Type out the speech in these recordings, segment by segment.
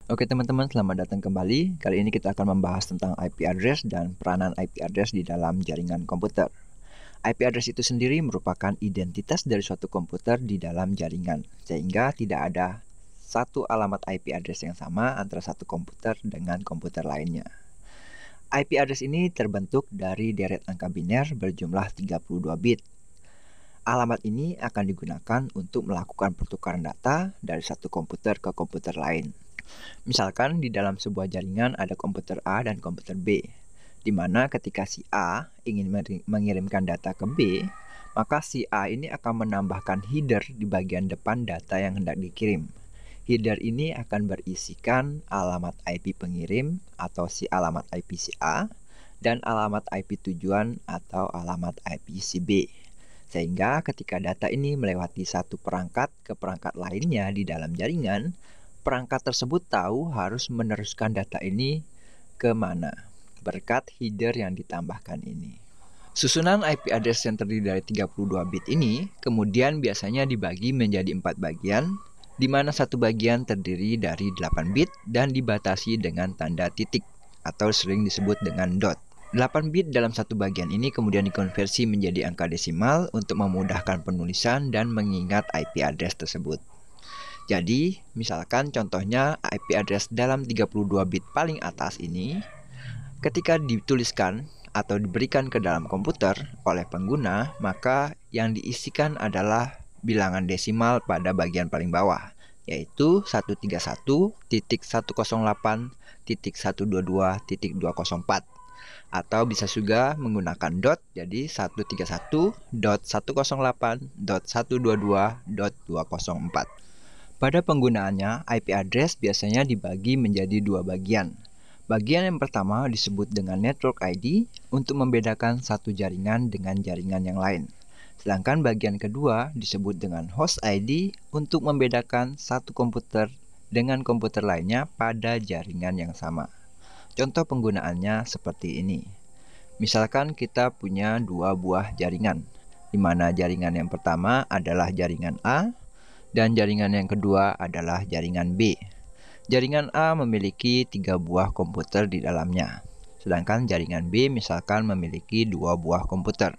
Oke teman-teman, selamat datang kembali. Kali ini kita akan membahas tentang IP address dan peranan IP address di dalam jaringan komputer. IP address itu sendiri merupakan identitas dari suatu komputer di dalam jaringan, sehingga tidak ada satu alamat IP address yang sama antara satu komputer dengan komputer lainnya. IP address ini terbentuk dari deret angka biner berjumlah 32 bit. Alamat ini akan digunakan untuk melakukan pertukaran data dari satu komputer ke komputer lain. Misalkan di dalam sebuah jaringan ada komputer A dan komputer B, di mana ketika si A ingin mengirimkan data ke B, maka si A ini akan menambahkan header di bagian depan data yang hendak dikirim. Header ini akan berisikan alamat IP pengirim atau si alamat IP si A dan alamat IP tujuan atau alamat IP si B. Sehingga ketika data ini melewati satu perangkat ke perangkat lainnya di dalam jaringan, perangkat tersebut tahu harus meneruskan data ini ke mana berkat header yang ditambahkan ini. Susunan IP address yang terdiri dari 32 bit ini kemudian biasanya dibagi menjadi 4 bagian, di mana satu bagian terdiri dari 8 bit dan dibatasi dengan tanda titik atau sering disebut dengan dot. 8 bit dalam satu bagian ini kemudian dikonversi menjadi angka desimal untuk memudahkan penulisan dan mengingat IP address tersebut. Jadi, misalkan contohnya IP address dalam 32 bit paling atas ini, ketika dituliskan atau diberikan ke dalam komputer oleh pengguna, maka yang diisikan adalah bilangan desimal pada bagian paling bawah, yaitu 131.108.122.204. Atau bisa juga menggunakan dot, jadi 131.108.122.204. Pada penggunaannya, IP address biasanya dibagi menjadi dua bagian. Bagian yang pertama disebut dengan network ID untuk membedakan satu jaringan dengan jaringan yang lain. Sedangkan bagian kedua disebut dengan host ID untuk membedakan satu komputer dengan komputer lainnya pada jaringan yang sama. Contoh penggunaannya seperti ini. Misalkan kita punya dua buah jaringan, di mana jaringan yang pertama adalah jaringan A, dan jaringan yang kedua adalah jaringan B. Jaringan A memiliki 3 buah komputer di dalamnya, sedangkan jaringan B misalkan memiliki 2 buah komputer.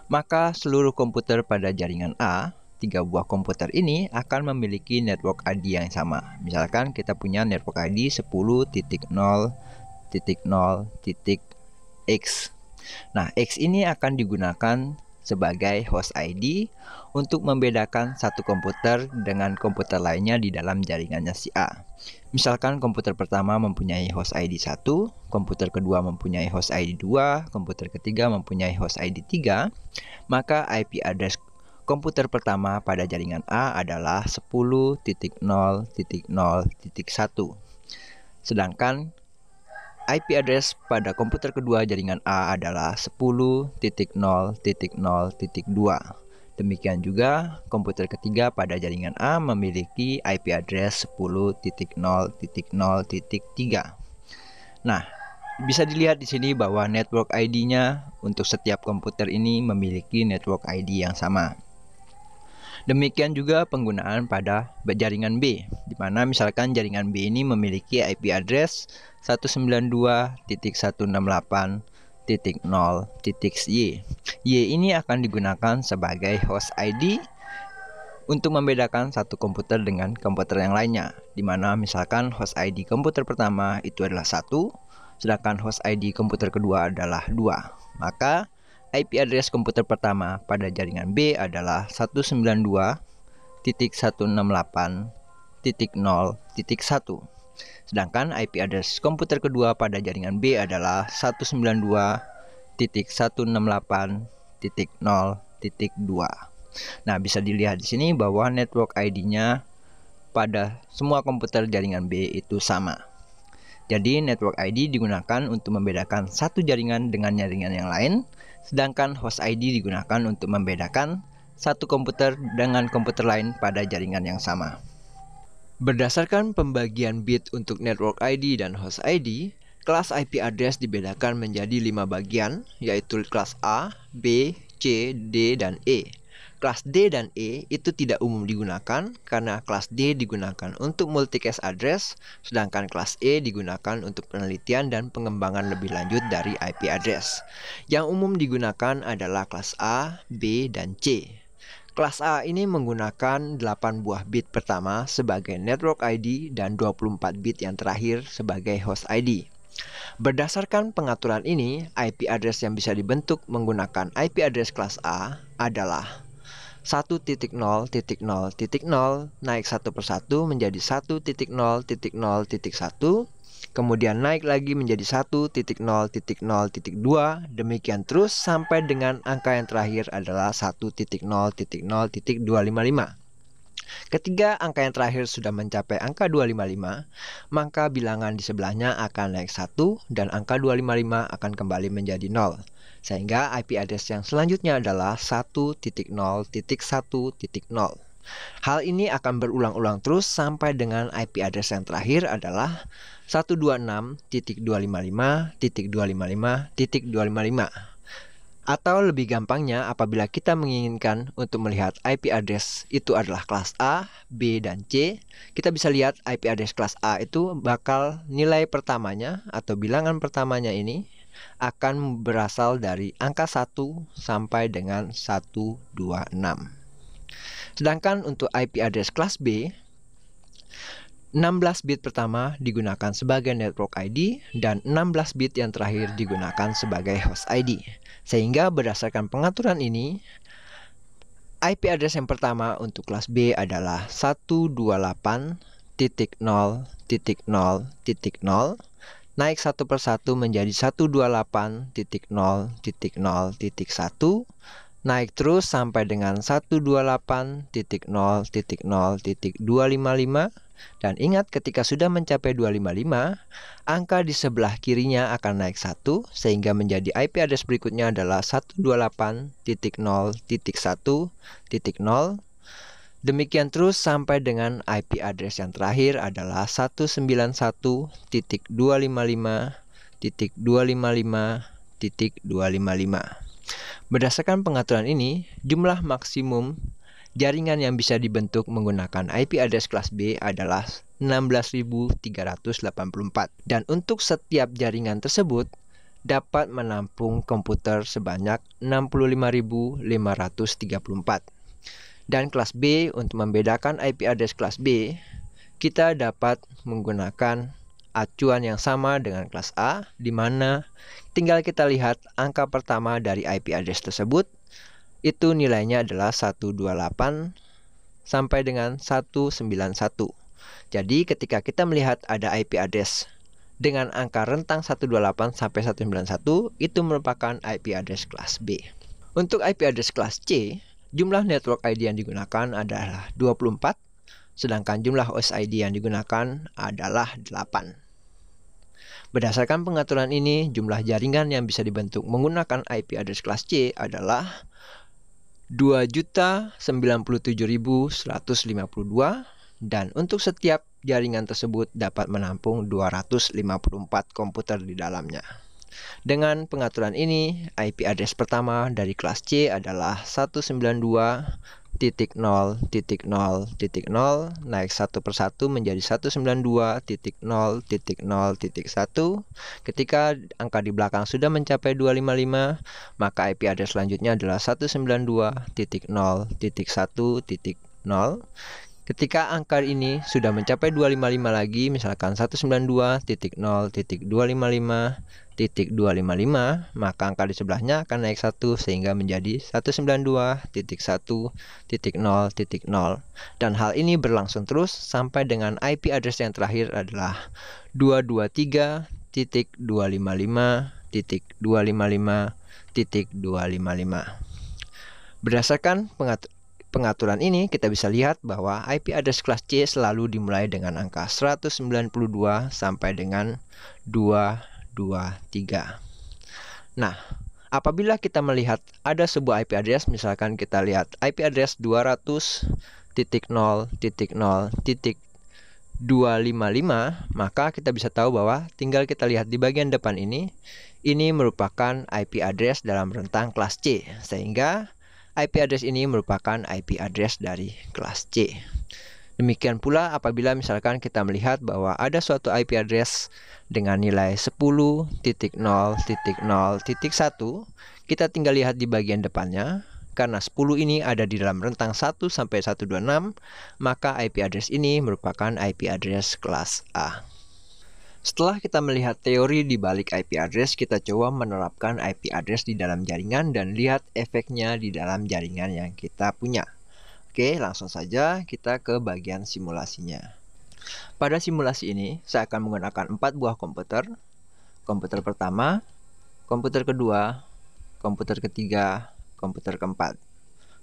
Maka seluruh komputer pada jaringan A, 3 buah komputer ini akan memiliki network ID yang sama. Misalkan kita punya network ID 10.0.0.x. Nah, X ini akan digunakan sebagai host ID untuk membedakan satu komputer dengan komputer lainnya di dalam jaringannya si A. Misalkan komputer pertama mempunyai host ID 1, komputer kedua mempunyai host ID 2, komputer ketiga mempunyai host ID 3, maka IP address komputer pertama pada jaringan A adalah 10.0.0.1. Sedangkan IP address pada komputer kedua jaringan A adalah 10.0.0.2. Demikian juga komputer ketiga pada jaringan A memiliki IP address 10.0.0.3. Nah, bisa dilihat di sini bahwa network ID-nya untuk setiap komputer ini memiliki network ID yang sama. Demikian juga penggunaan pada jaringan B, di mana misalkan jaringan B ini memiliki IP address 192.168.0.y. Y ini akan digunakan sebagai host ID untuk membedakan satu komputer dengan komputer yang lainnya, di mana misalkan host ID komputer pertama itu adalah 1, sedangkan host ID komputer kedua adalah 2. Maka IP address komputer pertama pada jaringan B adalah 192.168.0.1. Sedangkan IP address komputer kedua pada jaringan B adalah 192.168.0.2. Nah, bisa dilihat di sini bahwa network ID-nya pada semua komputer jaringan B itu sama. Jadi network ID digunakan untuk membedakan satu jaringan dengan jaringan yang lain, sedangkan host ID digunakan untuk membedakan satu komputer dengan komputer lain pada jaringan yang sama. Berdasarkan pembagian bit untuk network ID dan host ID, kelas IP address dibedakan menjadi 5 bagian, yaitu kelas A, B, C, D, dan E. Kelas D dan E itu tidak umum digunakan karena kelas D digunakan untuk multicast address, sedangkan kelas E digunakan untuk penelitian dan pengembangan lebih lanjut dari IP address. Yang umum digunakan adalah kelas A, B, dan C. Kelas A ini menggunakan 8 buah bit pertama sebagai network ID dan 24 bit yang terakhir sebagai host ID. Berdasarkan pengaturan ini, IP address yang bisa dibentuk menggunakan IP address kelas A adalah 1.0.0.0 naik satu persatu menjadi 1.0.0.1, kemudian naik lagi menjadi 1.0.0.2, demikian terus sampai dengan angka yang terakhir adalah 1.0.0.255. Ketika angka yang terakhir sudah mencapai angka 255, maka bilangan di sebelahnya akan naik 1 dan angka 255 akan kembali menjadi 0. Sehingga IP address yang selanjutnya adalah 1.0.1.0. Hal ini akan berulang-ulang terus sampai dengan IP address yang terakhir adalah 126.255.255.255. Atau lebih gampangnya, apabila kita menginginkan untuk melihat IP address itu adalah kelas A, B, dan C, kita bisa lihat IP address kelas A itu bakal nilai pertamanya atau bilangan pertamanya ini akan berasal dari angka 1 sampai dengan 126. Sedangkan untuk IP address kelas B, 16 bit pertama digunakan sebagai network ID dan 16 bit yang terakhir digunakan sebagai host ID. Sehingga berdasarkan pengaturan ini, IP address yang pertama untuk kelas B adalah 128.0.0.0 naik satu persatu menjadi 128.0.0.1, naik terus sampai dengan 128.0.0.255. Dan ingat, ketika sudah mencapai 255, angka di sebelah kirinya akan naik 1 sehingga menjadi IP address berikutnya adalah 128.0.1.0. Demikian terus sampai dengan IP address yang terakhir adalah 191.255.255.255. Berdasarkan pengaturan ini, jumlah maksimum jaringan yang bisa dibentuk menggunakan IP address kelas B adalah 16.384. Dan untuk setiap jaringan tersebut dapat menampung komputer sebanyak 65.534. Dan kelas B, untuk membedakan IP address kelas B, kita dapat menggunakan acuan yang sama dengan kelas A, di mana tinggal kita lihat angka pertama dari IP address tersebut, itu nilainya adalah 128 sampai dengan 191. Jadi ketika kita melihat ada IP address dengan angka rentang 128 sampai 191, itu merupakan IP address kelas B. Untuk IP address kelas C, jumlah network ID yang digunakan adalah 24, sedangkan jumlah host ID yang digunakan adalah 8. Berdasarkan pengaturan ini, jumlah jaringan yang bisa dibentuk menggunakan IP address kelas C adalah 2.097.152, dan untuk setiap jaringan tersebut dapat menampung 254 komputer di dalamnya. Dengan pengaturan ini, IP address pertama dari kelas C adalah 192.0.0.0 naik satu persatu menjadi 192.0.0.1. Ketika angka di belakang sudah mencapai 255, maka IP address selanjutnya adalah 192.0.1.0. Ketika angka ini sudah mencapai 255 lagi, misalkan 192.0.255.255, maka angka di sebelahnya akan naik 1 sehingga menjadi 192.1.0.0. Dan hal ini berlangsung terus sampai dengan IP address yang terakhir adalah 223.255.255.255. Berdasarkan pengaturan ini, kita bisa lihat bahwa IP address kelas C selalu dimulai dengan angka 192 sampai dengan 223. Nah, apabila kita melihat ada sebuah IP address, misalkan kita lihat IP address 200.0.0.255, maka kita bisa tahu bahwa tinggal kita lihat di bagian depan ini merupakan IP address dalam rentang kelas C, sehingga IP address ini merupakan IP address dari kelas C. Demikian pula apabila misalkan kita melihat bahwa ada suatu IP address dengan nilai 10.0.0.1, kita tinggal lihat di bagian depannya. Karena 10 ini ada di dalam rentang 1 sampai 126, maka IP address ini merupakan IP address kelas A. Setelah kita melihat teori di balik IP address, kita coba menerapkan IP address di dalam jaringan dan lihat efeknya di dalam jaringan yang kita punya. Oke, langsung saja kita ke bagian simulasinya. Pada simulasi ini, saya akan menggunakan 4 buah komputer. Komputer pertama, komputer kedua, komputer ketiga, komputer keempat.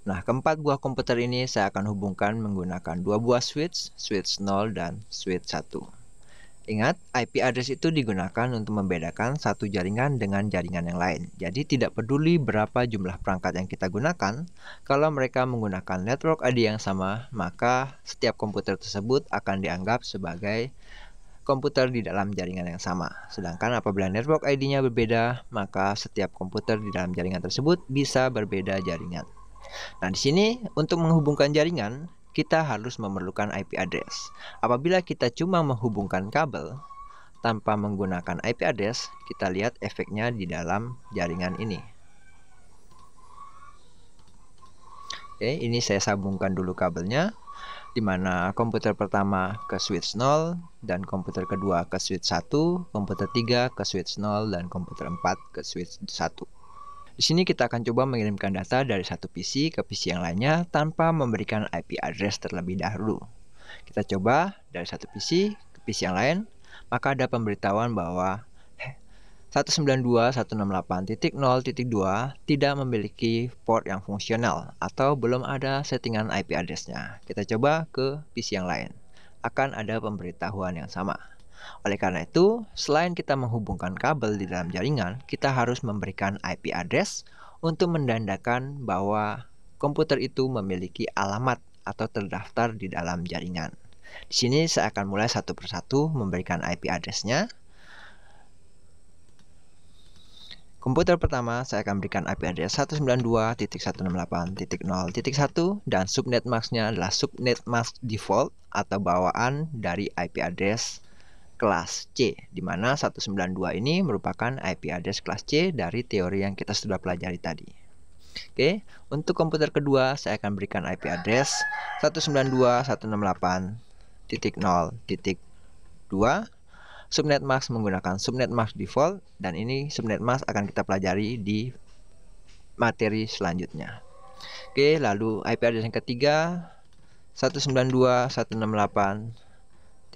Nah, keempat buah komputer ini saya akan hubungkan menggunakan 2 buah switch 0 dan switch 1. Ingat, IP address itu digunakan untuk membedakan satu jaringan dengan jaringan yang lain. Jadi tidak peduli berapa jumlah perangkat yang kita gunakan, kalau mereka menggunakan network ID yang sama, maka setiap komputer tersebut akan dianggap sebagai komputer di dalam jaringan yang sama. Sedangkan apabila network ID-nya berbeda, maka setiap komputer di dalam jaringan tersebut bisa berbeda jaringan. Nah, di sini untuk menghubungkan jaringan, kita harus memerlukan IP address. Apabila kita cuma menghubungkan kabel tanpa menggunakan IP address, kita lihat efeknya di dalam jaringan ini. Oke, ini saya sambungkan dulu kabelnya, di mana komputer pertama ke switch 0 dan komputer kedua ke switch 1, komputer 3 ke switch 0 dan komputer 4 ke switch 1. Di sini kita akan coba mengirimkan data dari satu PC ke PC yang lainnya tanpa memberikan IP address terlebih dahulu. Kita coba dari satu PC ke PC yang lain, maka ada pemberitahuan bahwa 192.168.0.2 tidak memiliki port yang fungsional atau belum ada settingan IP address-nya. Kita coba ke PC yang lain, akan ada pemberitahuan yang sama. Oleh karena itu, selain kita menghubungkan kabel di dalam jaringan, kita harus memberikan IP address untuk menandakan bahwa komputer itu memiliki alamat atau terdaftar di dalam jaringan. Di sini saya akan mulai satu persatu memberikan IP address-nya. Komputer pertama saya akan berikan IP address 192.168.0.1 dan subnet mask-nya adalah subnet mask default atau bawaan dari IP address kelas C, di mana 192 ini merupakan IP address kelas C dari teori yang kita sudah pelajari tadi. Oke, untuk komputer kedua saya akan berikan IP address 192.168.0.2. Subnet mask menggunakan subnet mask default, dan ini subnet mask akan kita pelajari di materi selanjutnya. Oke, lalu IP address yang ketiga 192.168.0.3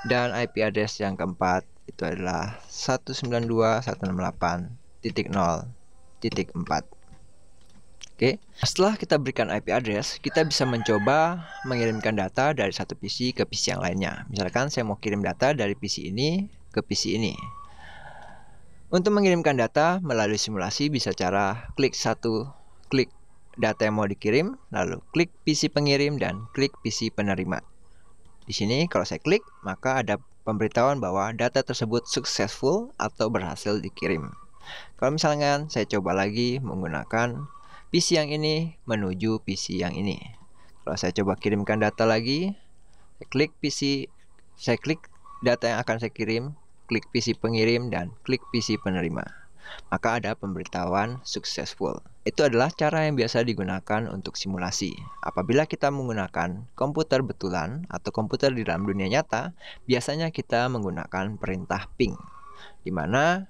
dan IP address yang keempat itu adalah 192.168.0.4. Oke, setelah kita berikan IP address, kita bisa mencoba mengirimkan data dari satu PC ke PC yang lainnya. Misalkan saya mau kirim data dari PC ini ke PC ini. Untuk mengirimkan data melalui simulasi bisa cara klik data yang mau dikirim, lalu klik PC pengirim dan klik PC penerima. Di sini kalau saya klik, maka ada pemberitahuan bahwa data tersebut successful atau berhasil dikirim. Kalau misalnya saya coba lagi menggunakan PC yang ini menuju PC yang ini. Kalau saya coba kirimkan data lagi, saya klik data yang akan saya kirim, klik PC pengirim dan klik PC penerima. Maka ada pemberitahuan successful. Itu adalah cara yang biasa digunakan untuk simulasi. Apabila kita menggunakan komputer betulan atau komputer di dalam dunia nyata, biasanya kita menggunakan perintah ping, di mana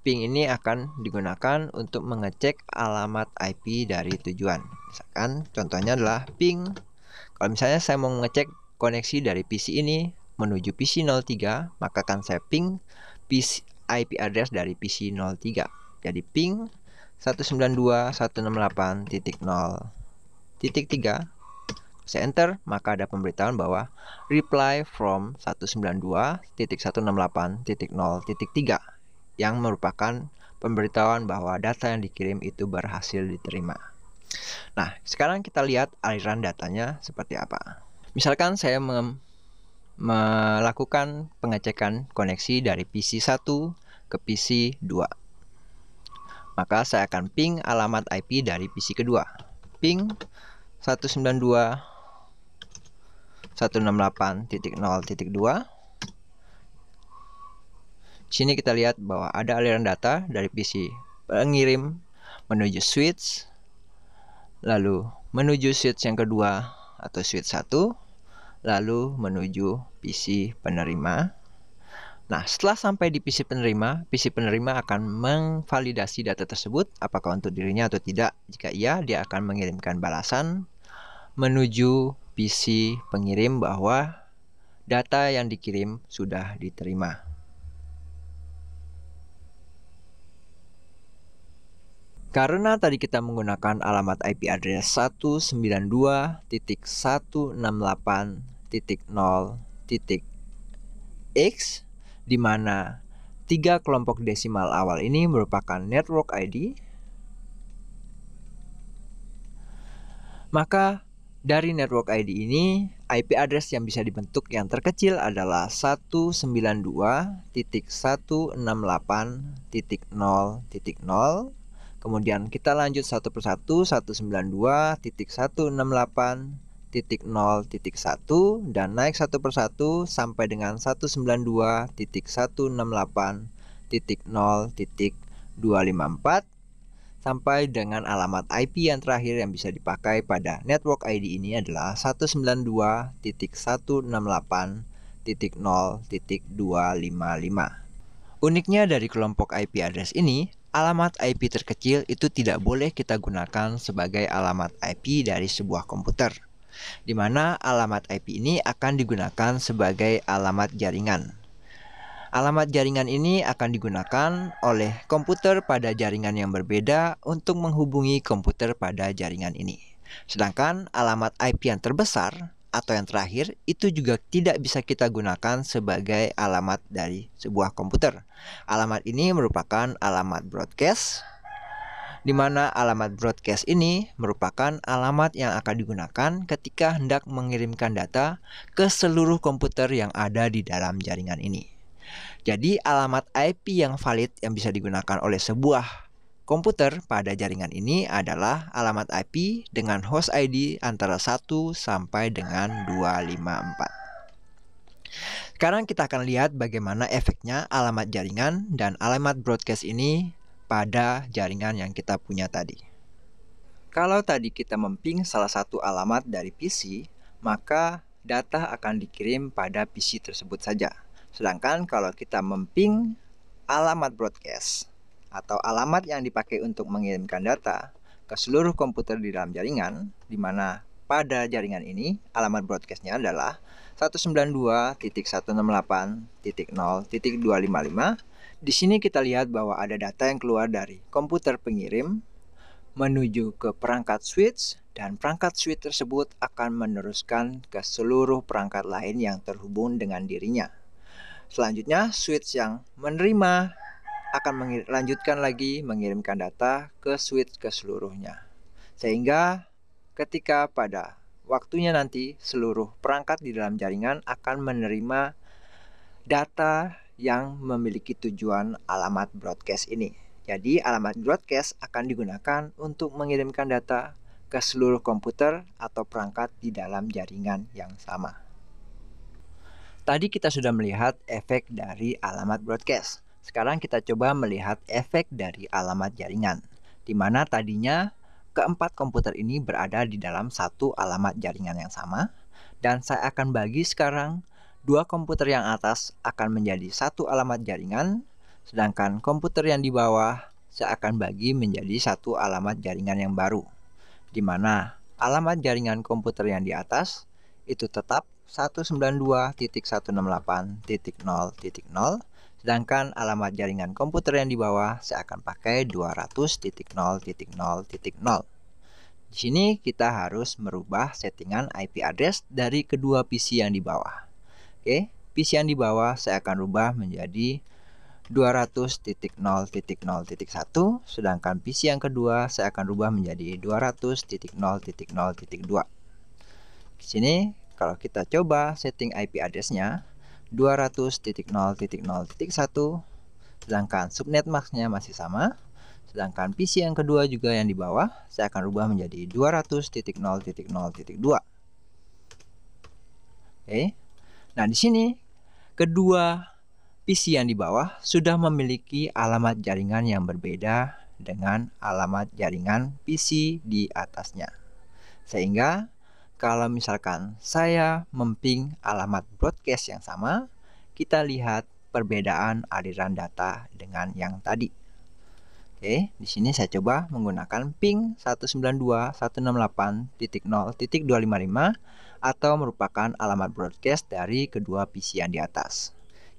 ping ini akan digunakan untuk mengecek alamat IP dari tujuan. Misalkan contohnya adalah ping. Kalau misalnya saya mau mengecek koneksi dari PC ini menuju PC 03, maka akan saya ping IP address dari PC 03. Jadi ping 192.168.0.3. Saya enter, maka ada pemberitahuan bahwa reply from 192.168.0.3 yang merupakan pemberitahuan bahwa data yang dikirim itu berhasil diterima. Nah, sekarang kita lihat aliran datanya seperti apa. Misalkan saya melakukan pengecekan koneksi dari PC 1 ke PC 2. Maka saya akan ping alamat IP dari PC kedua. Ping 192.168.0.2. Di sini kita lihat bahwa ada aliran data dari PC pengirim menuju switch, lalu menuju switch yang kedua atau switch 1, lalu menuju PC penerima. Nah, setelah sampai di PC penerima akan memvalidasi data tersebut apakah untuk dirinya atau tidak. Jika iya, dia akan mengirimkan balasan menuju PC pengirim bahwa data yang dikirim sudah diterima. Karena tadi kita menggunakan alamat IP address 192.168.0.x, di mana 3 kelompok desimal awal ini merupakan network ID, maka dari network ID ini IP address yang bisa dibentuk yang terkecil adalah 192.168.0.0. Kemudian kita lanjut satu persatu, 192.168.0.1 dan naik satu persatu sampai dengan 192.168.0.254 sampai dengan alamat IP yang terakhir yang bisa dipakai pada network ID ini adalah 192.168.0.255. Uniknya dari kelompok IP address ini, alamat IP terkecil itu tidak boleh kita gunakan sebagai alamat IP dari sebuah komputer, di mana alamat IP ini akan digunakan sebagai alamat jaringan. Alamat jaringan ini akan digunakan oleh komputer pada jaringan yang berbeda untuk menghubungi komputer pada jaringan ini. Sedangkan alamat IP yang terbesar atau yang terakhir itu juga tidak bisa kita gunakan sebagai alamat dari sebuah komputer. Alamat ini merupakan alamat broadcast, di mana alamat broadcast ini merupakan alamat yang akan digunakan ketika hendak mengirimkan data ke seluruh komputer yang ada di dalam jaringan ini. Jadi alamat IP yang valid yang bisa digunakan oleh sebuah komputer pada jaringan ini adalah alamat IP dengan host ID antara 1 sampai dengan 254. Sekarang kita akan lihat bagaimana efeknya alamat jaringan dan alamat broadcast ini pada jaringan yang kita punya tadi. Kalau tadi kita memping salah satu alamat dari PC, maka data akan dikirim pada PC tersebut saja. Sedangkan kalau kita memping alamat broadcast atau alamat yang dipakai untuk mengirimkan data ke seluruh komputer di dalam jaringan, di mana pada jaringan ini alamat broadcastnya adalah 192.168.0.255. Di sini kita lihat bahwa ada data yang keluar dari komputer pengirim menuju ke perangkat switch, dan perangkat switch tersebut akan meneruskan ke seluruh perangkat lain yang terhubung dengan dirinya. Selanjutnya, switch yang menerima akan melanjutkan lagi mengirimkan data ke switch ke seluruhnya. Sehingga ketika pada waktunya nanti seluruh perangkat di dalam jaringan akan menerima data yang memiliki tujuan alamat broadcast ini. Jadi alamat broadcast akan digunakan untuk mengirimkan data ke seluruh komputer atau perangkat di dalam jaringan yang sama. Tadi kita sudah melihat efek dari alamat broadcast. Sekarang kita coba melihat efek dari alamat jaringan, di mana tadinya keempat komputer ini berada di dalam satu alamat jaringan yang sama, dan saya akan bagi sekarang dua komputer yang atas akan menjadi satu alamat jaringan, sedangkan komputer yang di bawah saya akan bagi menjadi satu alamat jaringan yang baru, di mana alamat jaringan komputer yang di atas itu tetap 192.168.0.0, sedangkan alamat jaringan komputer yang di bawah saya akan pakai 200.0.0.0. Di sini kita harus merubah settingan IP address dari kedua PC yang di bawah. Oke, PC yang di bawah saya akan rubah menjadi 200.0.0.1, sedangkan PC yang kedua saya akan rubah menjadi 200.0.0.2. Di sini kalau kita coba setting IP address-nya 200.0.0.1, sedangkan subnet mask-nya masih sama Sedangkan PC yang kedua juga yang di bawah, saya akan rubah menjadi 200.0.0.2. Oke. Nah, di sini kedua PC yang di bawah sudah memiliki alamat jaringan yang berbeda dengan alamat jaringan PC di atasnya. Sehingga kalau misalkan saya memping alamat broadcast yang sama, kita lihat perbedaan aliran data dengan yang tadi. Oke, di sini saya coba menggunakan ping 192.168.0.255 atau merupakan alamat broadcast dari kedua PC yang di atas.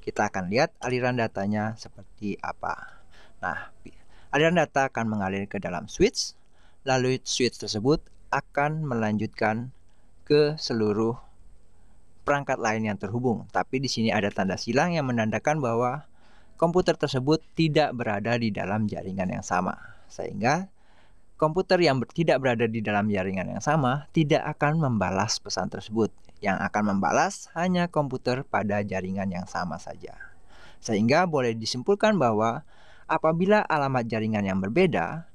Kita akan lihat aliran datanya seperti apa. Nah, aliran data akan mengalir ke dalam switch, lalu switch tersebut akan melanjutkan ke seluruh perangkat lain yang terhubung. Tapi di sini ada tanda silang yang menandakan bahwa komputer tersebut tidak berada di dalam jaringan yang sama. Sehingga komputer yang tidak berada di dalam jaringan yang sama tidak akan membalas pesan tersebut. Yang akan membalas hanya komputer pada jaringan yang sama saja. Sehingga boleh disimpulkan bahwa apabila alamat jaringan yang berbeda,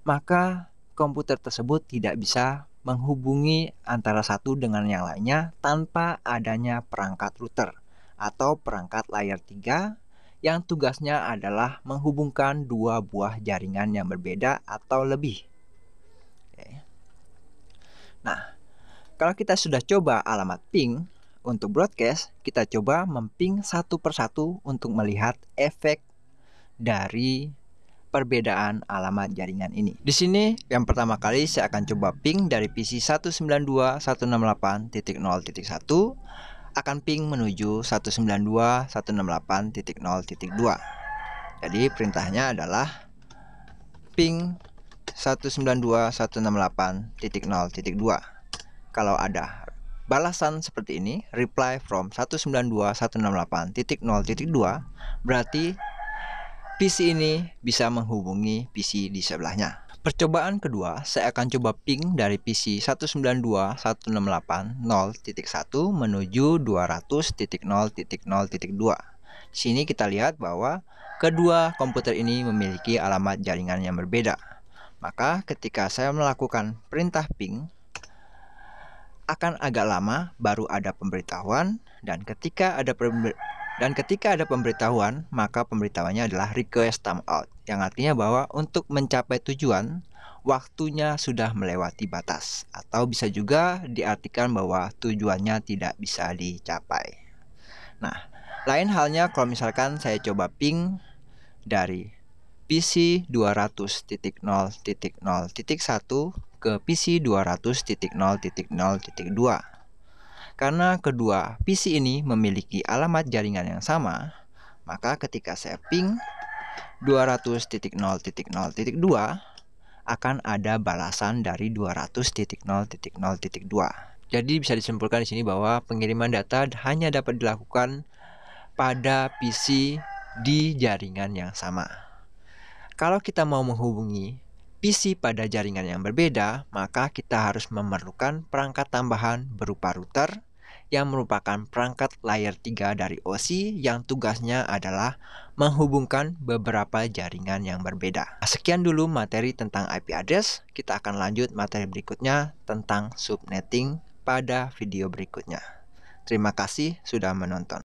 maka komputer tersebut tidak bisa menghubungi antara satu dengan yang lainnya tanpa adanya perangkat router atau perangkat layer 3 yang tugasnya adalah menghubungkan dua buah jaringan yang berbeda atau lebih. Oke. Nah, kalau kita sudah coba alamat ping untuk broadcast, kita coba memping satu persatu untuk melihat efek dari perbedaan alamat jaringan ini. Di sini yang pertama kali saya akan coba ping dari PC 192.168.0.1 akan ping menuju 192.168.0.2. Jadi perintahnya adalah ping 192.168.0.2. Kalau ada balasan seperti ini, reply from 192.168.0.2, berarti PC ini bisa menghubungi PC di sebelahnya. Percobaan kedua, saya akan coba ping dari PC 192.168.0.1 menuju 200.0.0.2. Di sini kita lihat bahwa kedua komputer ini memiliki alamat jaringan yang berbeda. Maka ketika saya melakukan perintah ping, akan agak lama baru ada pemberitahuan, dan ketika ada pemberitahuan, maka pemberitahuannya adalah request timeout, yang artinya bahwa untuk mencapai tujuan, waktunya sudah melewati batas, atau bisa juga diartikan bahwa tujuannya tidak bisa dicapai. Nah, lain halnya kalau misalkan saya coba ping dari PC 200.0.0.1 ke PC 200.0.0.2. Karena kedua PC ini memiliki alamat jaringan yang sama, maka ketika saya ping 200.0.0.2 akan ada balasan dari 200.0.0.2. Jadi bisa disimpulkan di sini bahwa pengiriman data hanya dapat dilakukan pada PC di jaringan yang sama. Kalau kita mau menghubungi PC pada jaringan yang berbeda, maka kita harus memerlukan perangkat tambahan berupa router yang merupakan perangkat layer 3 dari OSI yang tugasnya adalah menghubungkan beberapa jaringan yang berbeda. Sekian dulu materi tentang IP address. Kita akan lanjut materi berikutnya tentang subnetting pada video berikutnya. Terima kasih sudah menonton.